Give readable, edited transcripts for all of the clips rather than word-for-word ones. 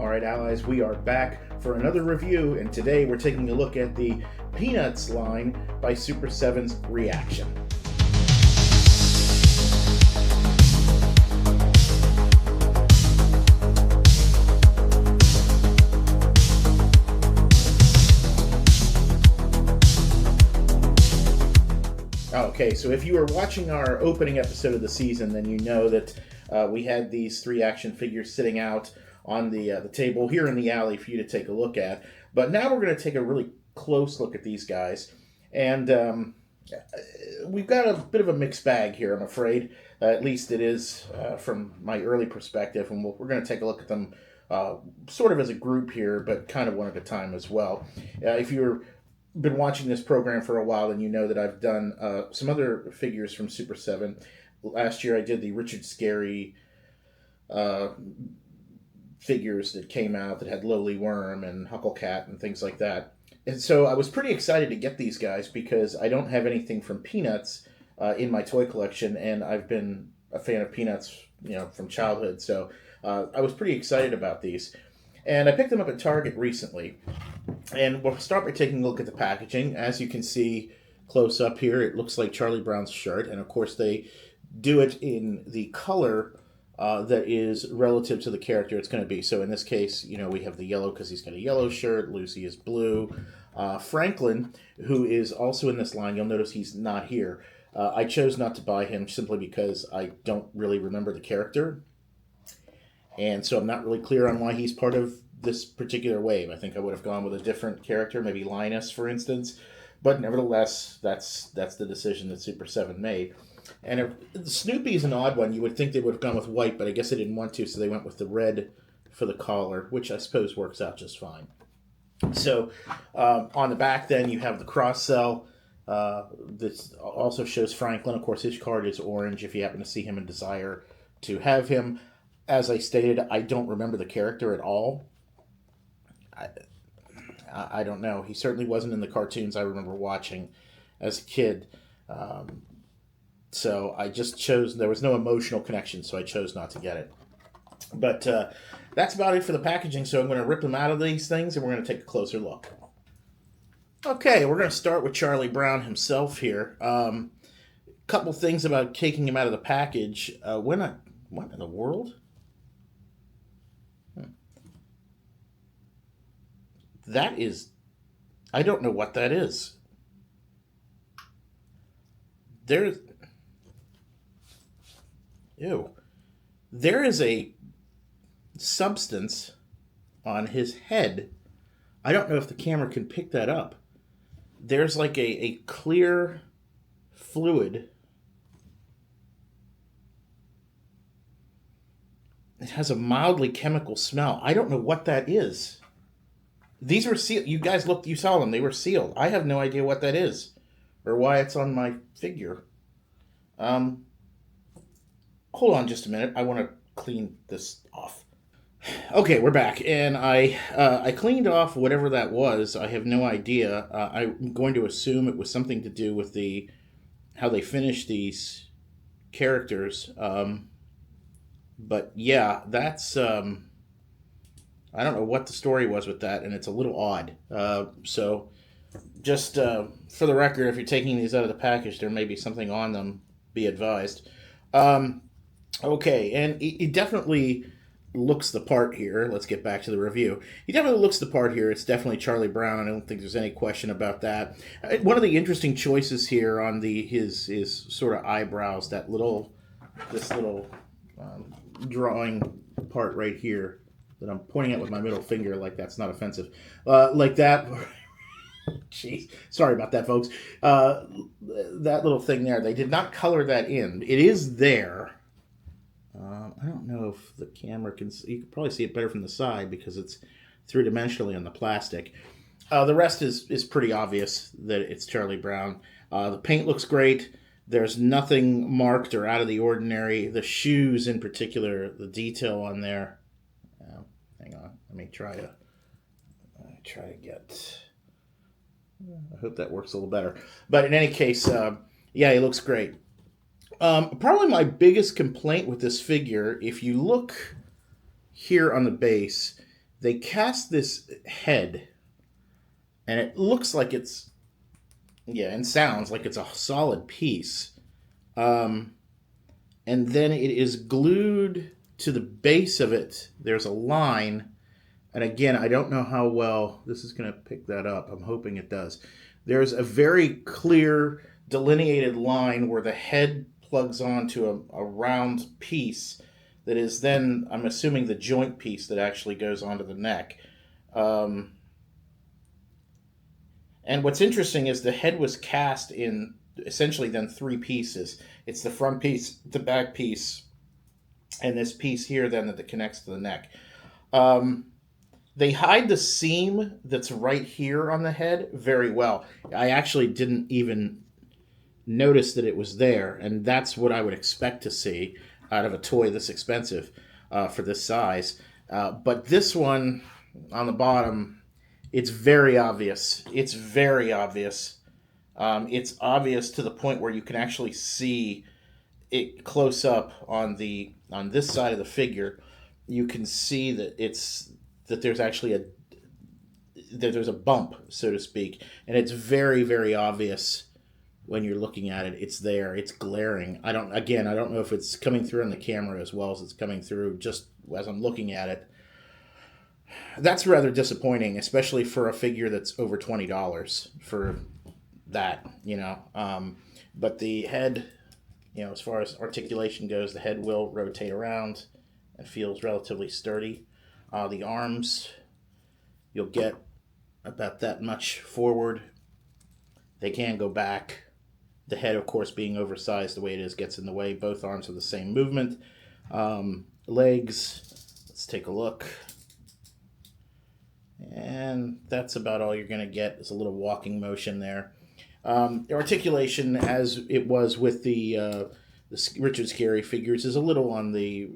Alright, allies, we are back for another review, and today we're taking a look at the Peanuts line by Super7's Reaction. Okay, so if you were watching our opening episode of the season, then you know that we had these three action figures sitting out on the table here in the alley for you to take a look at. But now we're going to take a really close look at these guys. And we've got a bit of a mixed bag here, I'm afraid. At least it is from my early perspective. And we're going to take a look at them sort of as a group here, but kind of one at a time as well. If you're been watching this program for a while, then you know that I've done some other figures from Super7. Last year I did the Richard Scarry figures that came out that had Lowly Worm and Hucklecat and things like that. And so I was pretty excited to get these guys because I don't have anything from Peanuts in my toy collection, and I've been a fan of Peanuts, from childhood. So I was pretty excited about these. And I picked them up at Target recently. And we'll start by taking a look at the packaging. As you can see close up here, it looks like Charlie Brown's shirt. And of course they do it in the color that is relative to the character it's going to be. So in this case, we have the yellow because he's got a yellow shirt. Lucy is blue. Franklin, who is also in this line, you'll notice he's not here. I chose not to buy him simply because I don't really remember the character. And so I'm not really clear on why he's part of this particular wave. I think I would have gone with a different character, maybe Linus, for instance. But nevertheless, that's the decision that Super7 made. And Snoopy is an odd one. You would think they would have gone with white, but I guess they didn't want to, so they went with the red for the collar, which I suppose works out just fine. So on the back, then, you have the cross cell. This also shows Franklin. Of course, his card is orange if you happen to see him and desire to have him. As I stated, I don't remember the character at all. I don't know. He certainly wasn't in the cartoons I remember watching as a kid. So I just chose, there was no emotional connection, so I chose not to get it. But that's about it for the packaging, so I'm going to rip them out of these things, and we're going to take a closer look. Okay, we're going to start with Charlie Brown himself here. Couple things about taking him out of the package. What in the world? That is, I don't know what that is. There is a substance on his head. I don't know if the camera can pick that up. There's like a clear fluid. It has a mildly chemical smell. I don't know what that is. These were sealed. You guys looked, you saw them. They were sealed. I have no idea what that is or why it's on my figure. Hold on just a minute. I want to clean this off. Okay, we're back. And I cleaned off whatever that was. I have no idea. I'm going to assume it was something to do with how they finished these characters. But yeah, that's... I don't know what the story was with that, and it's a little odd. So, just for the record, if you're taking these out of the package, there may be something on them. Be advised. Okay, and he definitely looks the part here. Let's get back to the review. He definitely looks the part here. It's definitely Charlie Brown. I don't think there's any question about that. One of the interesting choices here on his sort of eyebrows, this little drawing part right here, that I'm pointing at with my middle finger, like that's not offensive. Like that. Jeez. Sorry about that, folks. That little thing there, they did not color that in. It is there. I don't know if the camera can see. You can probably see it better from the side because it's three-dimensionally on the plastic. The rest is pretty obvious that it's Charlie Brown. The paint looks great. There's nothing marked or out of the ordinary. The shoes in particular, the detail on there. Hang on, let me try to get... I hope that works a little better. But in any case, yeah, he looks great. Probably my biggest complaint with this figure, if you look here on the base, they cast this head, and it looks like it's, yeah, and sounds like it's a solid piece. Um, and then it is glued to the base of it. There's a line, and again, I don't know how well this is going to pick that up. I'm hoping it does. There's a very clear delineated line where the head plugs onto a round piece that is then, I'm assuming, the joint piece that actually goes onto the neck. Um, and what's interesting is the head was cast in essentially then three pieces. It's the front piece, the back piece, and this piece here then that connects to the neck. Um, they hide the seam that's right here on the head very well. I actually didn't even notice that it was there, and that's what I would expect to see out of a toy this expensive for this size. But this one on the bottom, it's very obvious. It's very obvious. It's obvious to the point where you can actually see it close up on this side of the figure. You can see that there's actually there's a bump, so to speak, and it's very, very obvious when you're looking at it. It's there. It's glaring. I don't know if it's coming through on the camera as well as it's coming through just as I'm looking at it. That's rather disappointing, especially for a figure that's over $20 for that, you know. But the head, you know, as far as articulation goes, the head will rotate around and feels relatively sturdy. The arms, you'll get about that much forward. They can go back. The head, of course, being oversized the way it is, gets in the way. Both arms have the same movement. Legs, let's take a look. And that's about all you're going to get, is a little walking motion there. Articulation, as it was with the Richard Scarry figures, is a little on the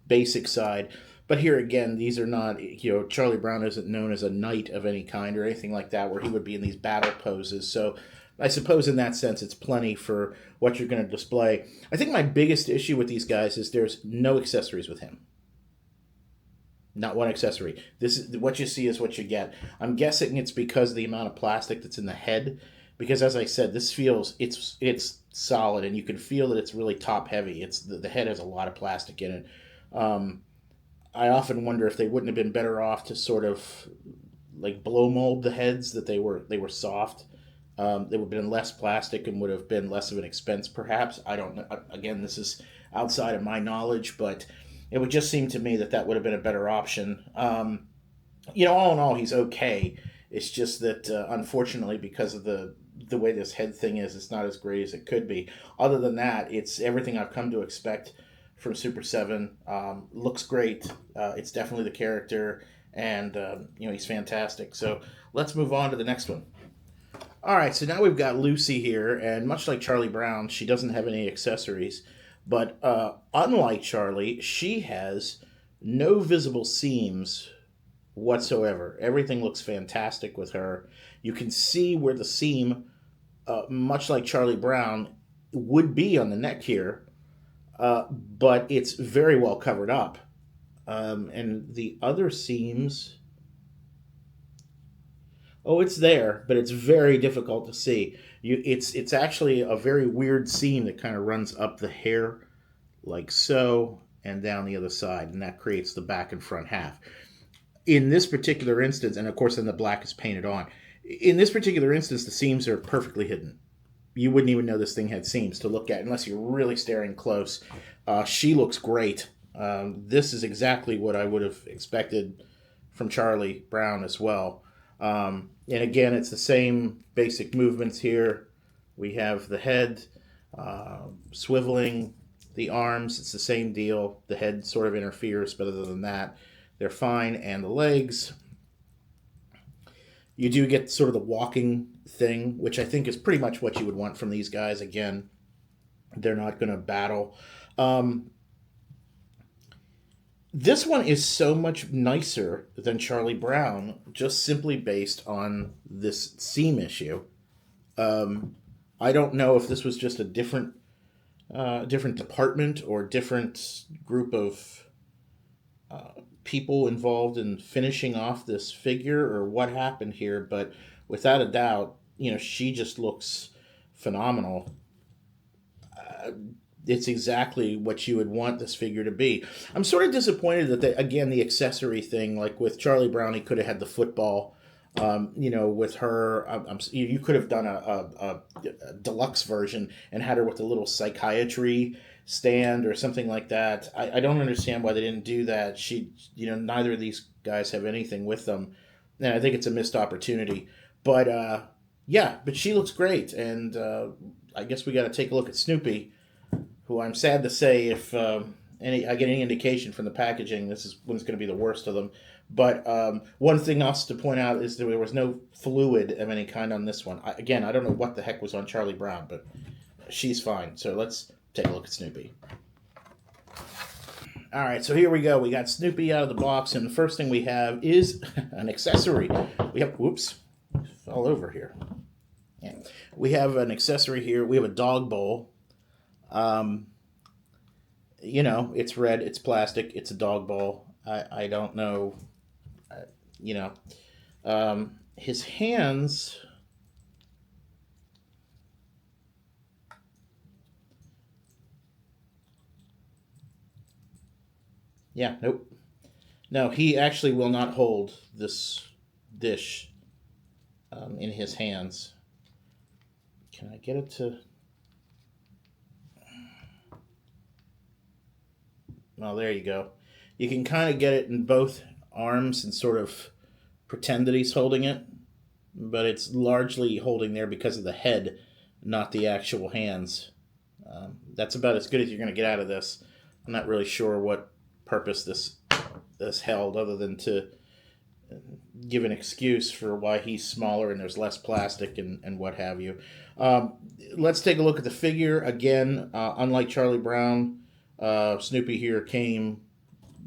basic side. But here again, these are not, you know, Charlie Brown isn't known as a knight of any kind or anything like that where he would be in these battle poses. So I suppose in that sense, it's plenty for what you're going to display. I think my biggest issue with these guys is there's no accessories with him. Not one accessory. This is what you see is what you get. I'm guessing it's because of the amount of plastic that's in the head. Because as I said, this feels, it's solid, and you can feel that it's really top heavy. It's the head has a lot of plastic in it. I often wonder if they wouldn't have been better off to sort of like blow mold the heads, that they were soft. They would have been less plastic and would have been less of an expense, perhaps. I don't know. Again, this is outside of my knowledge, but it would just seem to me that would have been a better option. You know, all in all, he's okay. It's just that unfortunately, because of the way this head thing is, it's not as great as it could be. Other than that, it's everything I've come to expect from Super 7. Looks great. It's definitely the character, and you know, he's fantastic. So let's move on to the next one. All right, so now we've got Lucy here, and much like Charlie Brown, she doesn't have any accessories. But unlike Charlie, she has no visible seams whatsoever. Everything looks fantastic with her. You can see where the seam, much like Charlie Brown, would be on the neck here, but it's very well covered up. And the other seams, oh, it's there, but it's very difficult to see. It's actually a very weird seam that kind of runs up the hair like so and down the other side, and that creates the back and front half. In this particular instance, and of course then the black is painted on, in this particular instance the seams are perfectly hidden. You wouldn't even know this thing had seams to look at unless you're really staring close. She looks great. This is exactly what I would have expected from Charlie Brown as well. And again, it's the same basic movements here. We have the head swiveling, the arms, it's the same deal. The head sort of interferes, but other than that, they're fine. And the legs, you do get sort of the walking thing, which I think is pretty much what you would want from these guys. Again, they're not going to battle. This one is so much nicer than Charlie Brown, just simply based on this seam issue. I don't know if this was just a different department or different group of people involved in finishing off this figure or what happened here, but without a doubt, she just looks phenomenal. It's exactly what you would want this figure to be. I'm sort of disappointed that again, the accessory thing, like with Charlie Brown, he could have had the football. With her, you could have done a deluxe version and had her with a little psychiatry stand or something like that. I don't understand why they didn't do that. Neither of these guys have anything with them, and I think it's a missed opportunity. But yeah, but she looks great, and I guess we got to take a look at Snoopy, who I'm sad to say, if I get any indication from the packaging, this is one's going to be the worst of them. But one thing else to point out is there was no fluid of any kind on this one. I don't know what the heck was on Charlie Brown, but she's fine. So let's take a look at Snoopy. All right, so here we go. We got Snoopy out of the box, and the first thing we have is an accessory. We have, whoops, all over here. Yeah. We have an accessory here. We have a dog bowl. It's red, it's plastic, it's a dog bowl. I don't know, his hands, yeah, nope. No, he actually will not hold this dish in his hands. Can I get it to... Well, there you go. You can kind of get it in both arms and sort of pretend that he's holding it, but it's largely holding there because of the head, not the actual hands. That's about as good as you're going to get out of this. I'm not really sure what purpose this held, other than to give an excuse for why he's smaller and there's less plastic and what have you. Let's take a look at the figure. Again, unlike Charlie Brown, Snoopy here came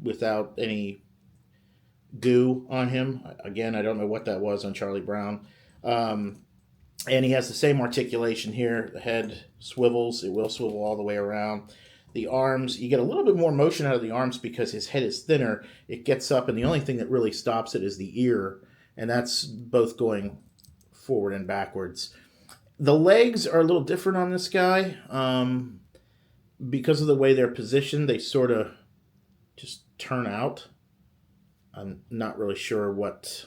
without any goo on him. Again, I don't know what that was on Charlie Brown. And he has the same articulation here. The head swivels. It will swivel all the way around. The arms, you get a little bit more motion out of the arms because his head is thinner. It gets up, and the only thing that really stops it is the ear, and that's both going forward and backwards. The legs are a little different on this guy. Because of the way they're positioned, they sort of just turn out. I'm not really sure what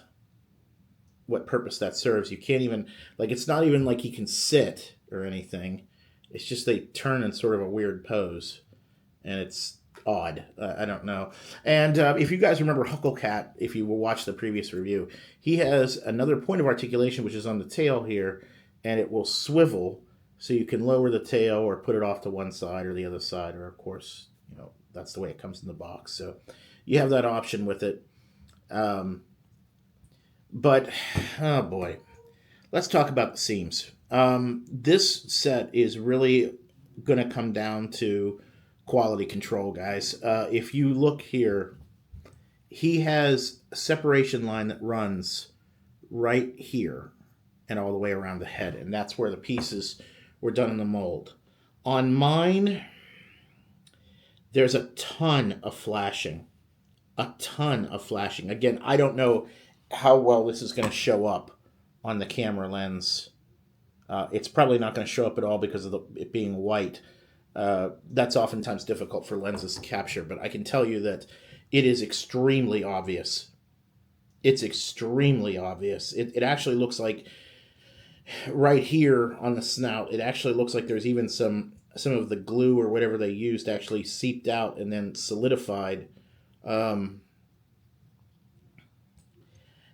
purpose that serves. You can't even, it's not even like he can sit or anything. It's just they turn in sort of a weird pose, and it's odd. I don't know. And if you guys remember Hucklecat, if you will watch the previous review, he has another point of articulation, which is on the tail here, and it will swivel. So you can lower the tail or put it off to one side or the other side, or of course, that's the way it comes in the box. So you have that option with it. But, oh boy, let's talk about the seams. This set is really going to come down to quality control, guys. If you look here, he has a separation line that runs right here and all the way around the head, and that's where the pieces were done in the mold. On mine, there's a ton of flashing. Again, I don't know how well this is going to show up on the camera lens. It's probably not going to show up at all because of it being white. That's oftentimes difficult for lenses to capture, but I can tell you that it is extremely obvious. It's extremely obvious. It actually looks like right here on the snout, it actually looks like there's even some of the glue or whatever they used actually seeped out and then solidified.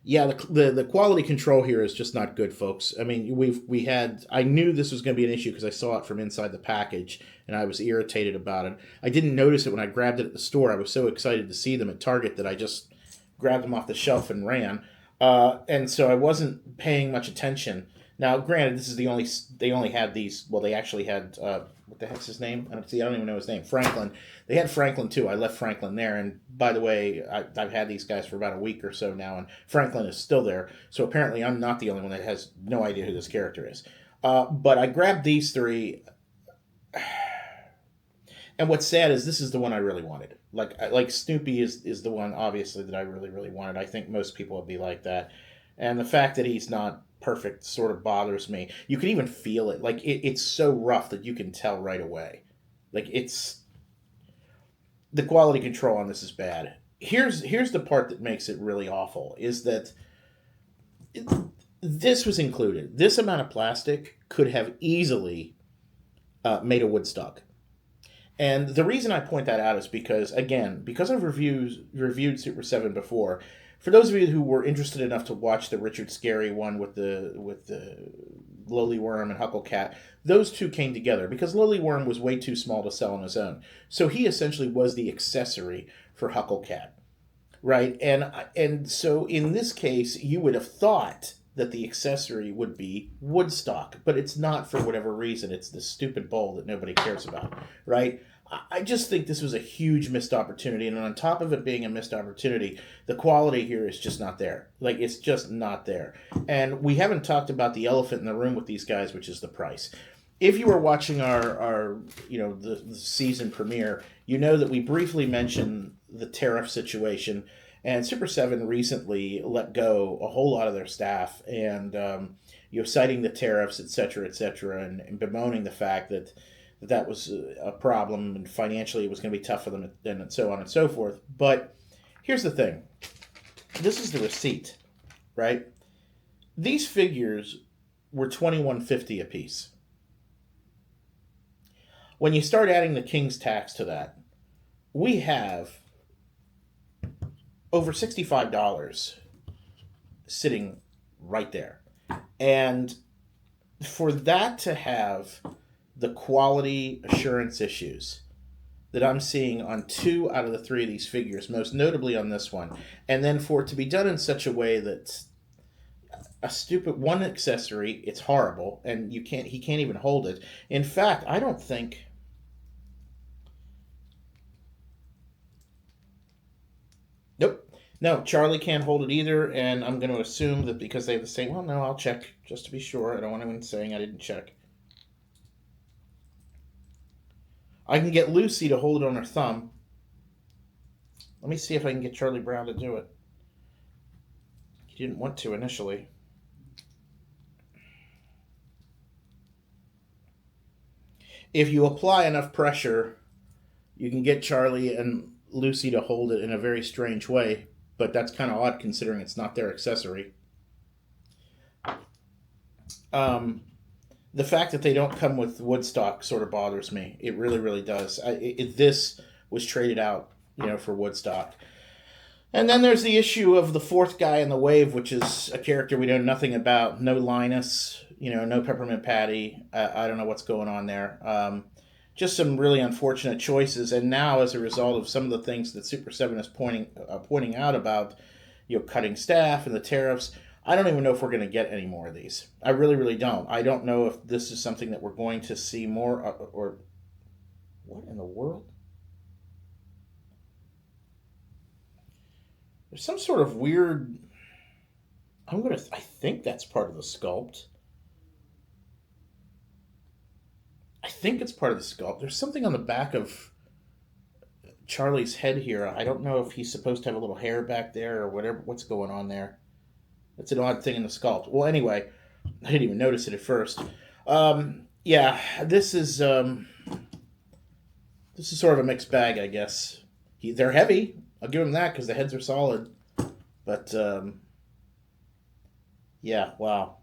Yeah, the quality control here is just not good, folks. I mean, I knew this was going to be an issue because I saw it from inside the package, and I was irritated about it. I didn't notice it when I grabbed it at the store. I was so excited to see them at Target that I just grabbed them off the shelf and ran. And so I wasn't paying much attention. Now, granted, this is they only had these, well, they actually had, what the heck's his name? I don't even know his name. Franklin. They had Franklin, too. I left Franklin there, and by the way, I've had these guys for about a week or so now, and Franklin is still there, so apparently I'm not the only one that has no idea who this character is. But I grabbed these three. And what's sad is this is the one I really wanted. Like Snoopy is the one obviously that I really really wanted. I think most people would be like that, and the fact that he's not perfect sort of bothers me. You can even feel it. Like it's so rough that you can tell right away. Like it's the quality control on this is bad. Here's the part that makes it really awful is that it, this was included. This amount of plastic could have easily made a Woodstock. And the reason I point that out is because, again, because I've reviewed Super 7 before, for those of you who were interested enough to watch the Richard Scarry one with the Lowly Worm and Huckle Cat, those two came together because Lowly Worm was way too small to sell on his own. So he essentially was the accessory for Huckle Cat, right? And so in this case, you would have thought that the accessory would be Woodstock, but it's not for whatever reason. It's the stupid bowl that nobody cares about, right? I just think this was a huge missed opportunity, and on top of it being a missed opportunity, the quality here is just not there. Like, it's just not there. And we haven't talked about the elephant in the room with these guys, which is the price. If you were watching our the season premiere, you know that we briefly mentioned the tariff situation, and Super 7 recently let go a whole lot of their staff, and citing the tariffs, et cetera, and bemoaning the fact that that was a problem and financially it was going to be tough for them and so on and so forth. But here's the thing. This is the receipt, right? These figures were $21.50 a piece. When you start adding the king's tax to that, we have over $65 sitting right there. And for that to have the quality assurance issues that I'm seeing on 2 out of the 3 of these figures, most notably on this one, and then for it to be done in such a way that a stupid one accessory, it's horrible, and he can't even hold it. In fact, I don't think nope. No, Charlie can't hold it either, and I'm going to assume that because they have the same. Well, no, I'll check just to be sure. I don't want anyone saying I didn't check. I can get Lucy to hold it on her thumb. Let me see if I can get Charlie Brown to do it. He didn't want to initially. If you apply enough pressure, you can get Charlie and Lucy to hold it in a very strange way, but that's kind of odd considering it's not their accessory. The fact that they don't come with Woodstock sort of bothers me. It really, really does. This was traded out, for Woodstock. And then there's the issue of the fourth guy in the wave, which is a character we know nothing about. No Linus, no Peppermint Patty. I don't know what's going on there. Just some really unfortunate choices. And now, as a result of some of the things that Super 7 is pointing out about, cutting staff and the tariffs, I don't even know if we're going to get any more of these. I really, really don't. I don't know if this is something that we're going to see more or what in the world? There's some sort of weird. I think that's part of the sculpt. I think it's part of the sculpt. There's something on the back of Charlie's head here. I don't know if he's supposed to have a little hair back there or whatever. What's going on there? It's an odd thing in the sculpt. Well, anyway, I didn't even notice it at first. Yeah, this is sort of a mixed bag, I guess. They're heavy. I'll give them that because the heads are solid. But yeah, wow.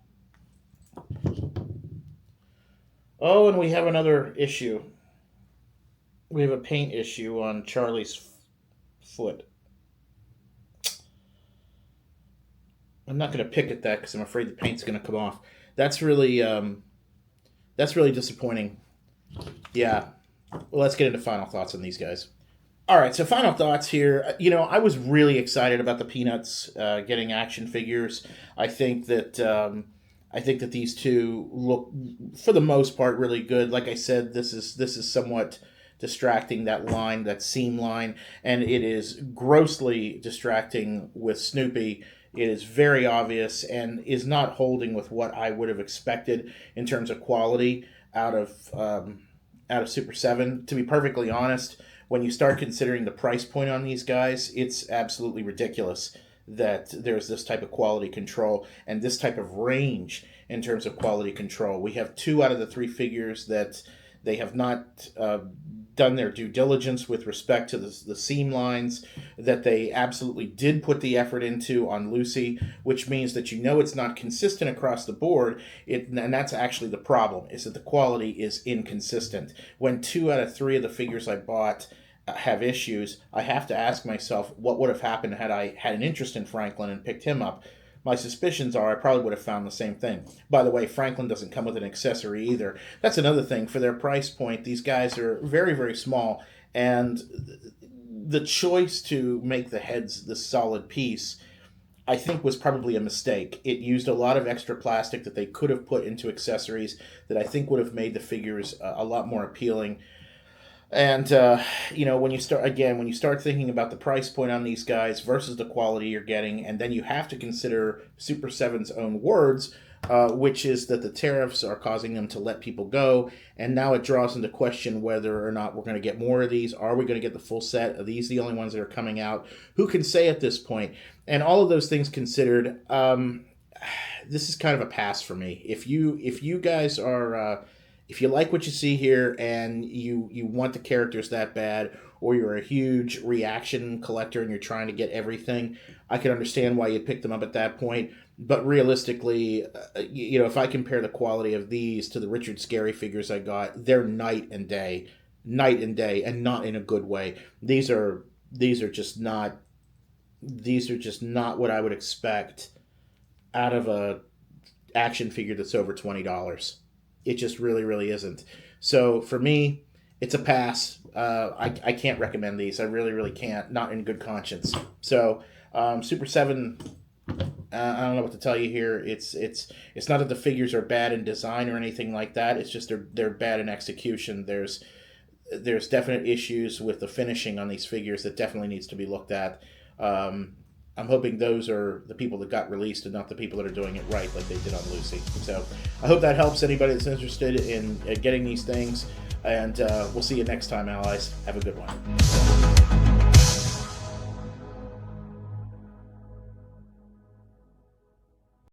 Oh, and we have another issue. We have a paint issue on Charlie's foot. I'm not going to pick at that because I'm afraid the paint's going to come off. That's really disappointing. Yeah. Well, let's get into final thoughts on these guys. All right, so final thoughts here. I was really excited about the Peanuts getting action figures. I think that these two look, for the most part, really good. Like I said, this is somewhat distracting, that seam line, and it is grossly distracting with Snoopy. It is very obvious and is not holding with what I would have expected in terms of quality out of out of Super 7. To be perfectly honest, when you start considering the price point on these guys, it's absolutely ridiculous that there's this type of quality control and this type of range in terms of quality control. We have 2 out of the 3 figures that they have not done their due diligence with respect to the seam lines, that they absolutely did put the effort into on Lucy, which means that it's not consistent across the board. And that's actually the problem, is that the quality is inconsistent. When 2 out of 3 of the figures I bought have issues, I have to ask myself what would have happened had I had an interest in Franklin and picked him up. My suspicions are I probably would have found the same thing. By the way, Franklin doesn't come with an accessory either. That's another thing. For their price point, these guys are very, very small, and the choice to make the heads this solid piece, I think, was probably a mistake. It used a lot of extra plastic that they could have put into accessories that I think would have made the figures a lot more appealing. And when you start thinking about the price point on these guys versus the quality you're getting, and then you have to consider Super 7's own words, which is that the tariffs are causing them to let people go, and now it draws into question whether or not we're going to get more of these. Are we going to get the full set? Are these the only ones that are coming out? Who can say at this point? And all of those things considered, this is kind of a pass for me. If you guys are if you like what you see here and you want the characters that bad, or you're a huge reaction collector and you're trying to get everything, I can understand why you'd pick them up at that point. But realistically, if I compare the quality of these to the Richard Scarry figures I got, they're night and day, and not in a good way. These are just not what I would expect out of a action figure that's over $20. It just really, really isn't. So for me, it's a pass. I can't recommend these. I really, really can't. Not in good conscience. So Super 7, I don't know what to tell you here. It's not that the figures are bad in design or anything like that. It's just they're bad in execution. There's definite issues with the finishing on these figures that definitely needs to be looked at. I'm hoping those are the people that got released and not the people that are doing it right like they did on Lucy. So I hope that helps anybody that's interested in getting these things. And we'll see you next time, Allies. Have a good one.